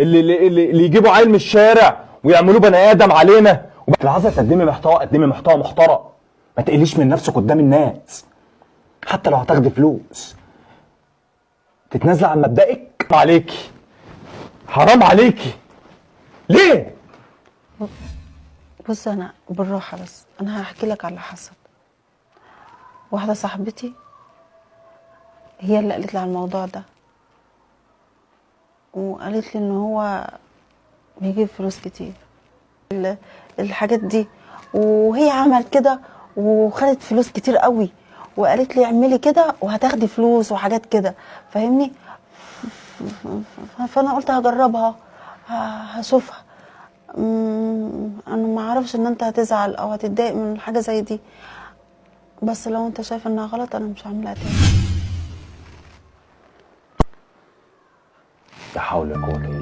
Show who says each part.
Speaker 1: اللي يجيبوا عيل من الشارع ويعملوه بني ادم علينا. لو عايزه تقدمي محتوى قدمي محتوى محترم، ما تقليش من نفسك قدام الناس. حتى لو هتاخدي فلوس تتنازلي عن مبدئك. عليكي حرام عليكي ليه؟
Speaker 2: بص انا بالراحه، بس انا هحكي لك على اللي حصل. واحده صاحبتي هي اللي قالت لي على الموضوع ده، وقالت لي ان هو بيجيب فلوس كتير الحاجات دي، وهي عملت كده وخدت فلوس كتير قوي، وقالت لي اعملي كده وهتاخدي فلوس وحاجات كده، فاهمني؟ فانا قلت هجربها، هشوفها. انا ما اعرفش ان انت هتزعل او هتتضايق من حاجه زي دي، بس لو انت شايف انها غلط انا مش هعملها تاني.
Speaker 1: لا حول ولا قوه الا بالله.